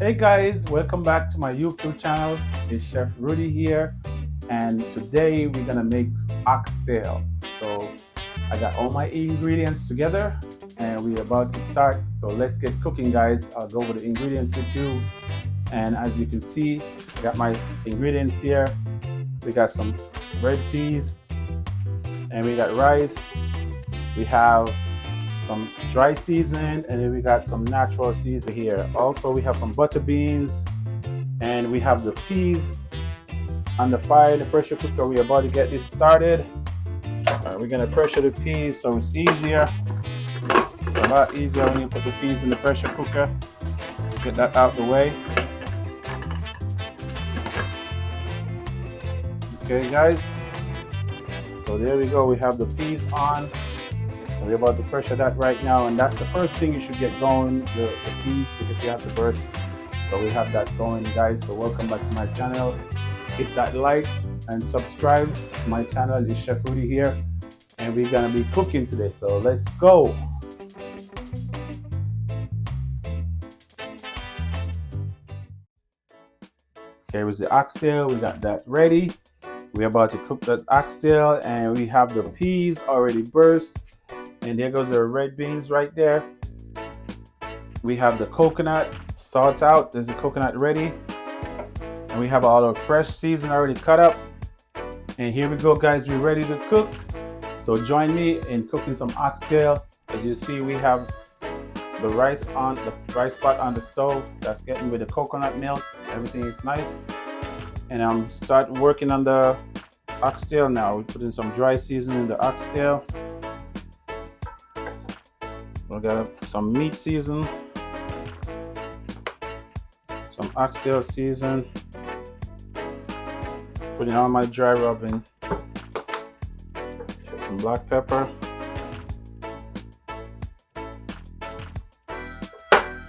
Hey guys, welcome back to my YouTube channel. It's Chef Rudy here, and today we're gonna make oxtail. So I got all my ingredients together and we're about to start. So let's get cooking, guys. I'll go over the ingredients with you. And as you can see, I got my ingredients here. We got some red peas and we got rice. We have some dry season, and then we got some natural season here. Also, we have some butter beans, and we have the peas on the fire in the pressure cooker. We're about to get this started. We're gonna pressure the peas so it's easier. It's a lot easier when you put the peas in the pressure cooker. Get that out the way. Okay, guys. So there we go. We have the peas on. We're about to pressure that right now, and that's the first thing you should get going, the peas, because you have to burst. So we have that going, guys. So welcome back to my channel. Hit that like and subscribe to my channel. It's Chef Rudy here, and we're gonna be cooking today. So let's go. Here is the oxtail. We got that ready. We're about to cook that oxtail, and we have the peas already burst. And there goes the red beans right there. We have the coconut, salt out. There's the coconut ready. And we have all our fresh season already cut up. And here we go, guys. We're ready to cook. So join me in cooking some oxtail. As you see, we have the rice pot on the stove. That's getting with the coconut milk. Everything is nice. And I'm start working on the oxtail now. We put in some dry season in the oxtail. We got some meat season, some oxtail season, putting on my dry rubbing, some black pepper,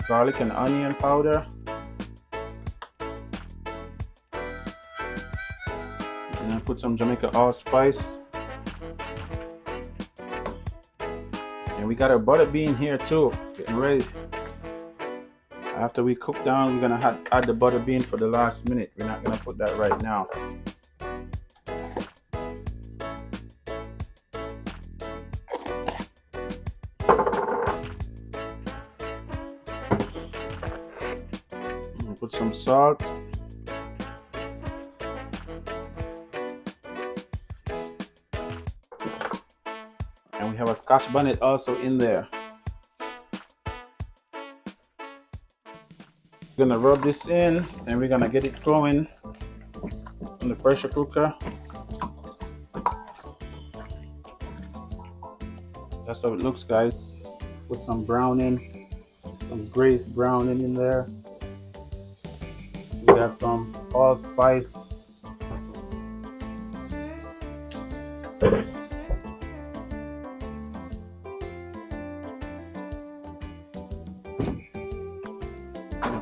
garlic and onion powder, and then put some Jamaican allspice. And we got our butter bean here too, getting ready. After we cook down, we're gonna add the butter bean for the last minute. We're not gonna put that right now. Put some salt. And we have a Scotch bonnet also in there. We're gonna rub this in and we're gonna get it going in the pressure cooker. That's how it looks, guys. Put some browning, some braised browning in there. We got some allspice.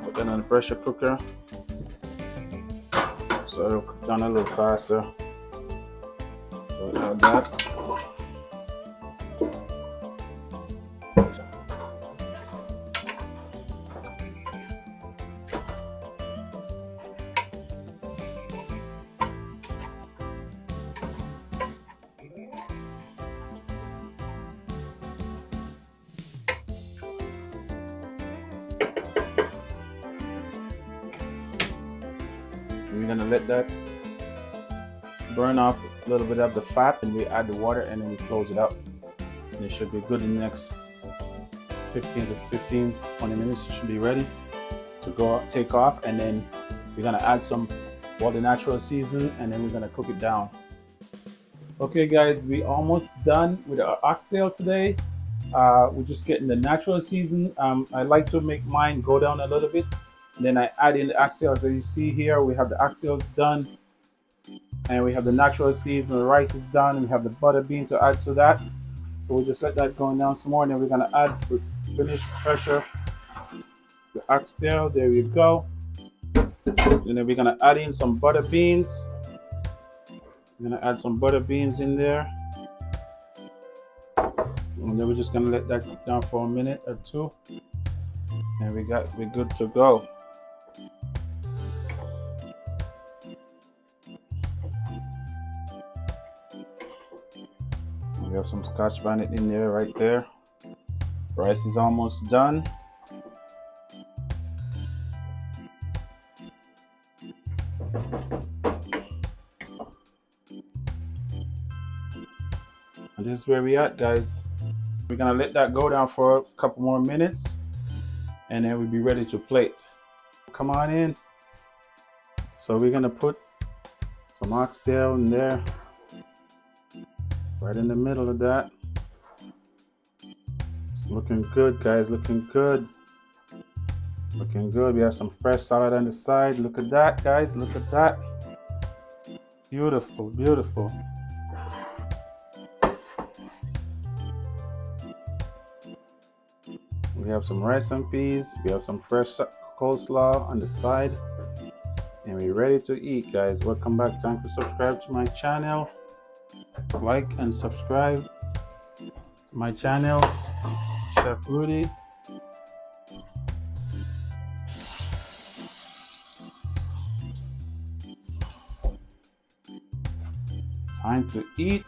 Put that on the pressure cooker so it'll cook down a little faster. So add that. We're gonna let that burn off a little bit of the fat, and we add the water, and then we close it up. And it should be good in the next 20 minutes. It should be ready to go take off, and then we're gonna add some water natural season, and then we're gonna cook it down. Okay, guys, we almost done with our oxtail today. We're just getting the natural season. I like to make mine go down a little bit. Then I add in the oxtail. As you see here, we have the oxtails done, and we have the natural season. The rice is done, and we have the butter bean to add to that. So we'll just let that go down some more, and then we're gonna add, finish pressure the oxtail. There we go. And then we're gonna add in some butter beans. I'm gonna add some butter beans in there. And then we're just gonna let that cook down for a minute or two. And we're good to go. We have some Scotch bonnet in there, right there. Rice is almost done. And this is where we at, guys. We're gonna let that go down for a couple more minutes, and then we'll be ready to plate. Come on in. So we're gonna put some oxtail in there, right in the middle of that. It's looking good, guys, looking good. Looking good. We have some fresh salad on the side. Look at that, guys, look at that. Beautiful, beautiful. We have some rice and peas. We have some fresh coleslaw on the side. And we're ready to eat, guys. Welcome back. Time to subscribe to my channel. Like and subscribe to my channel, Chef Rudy. Time to eat.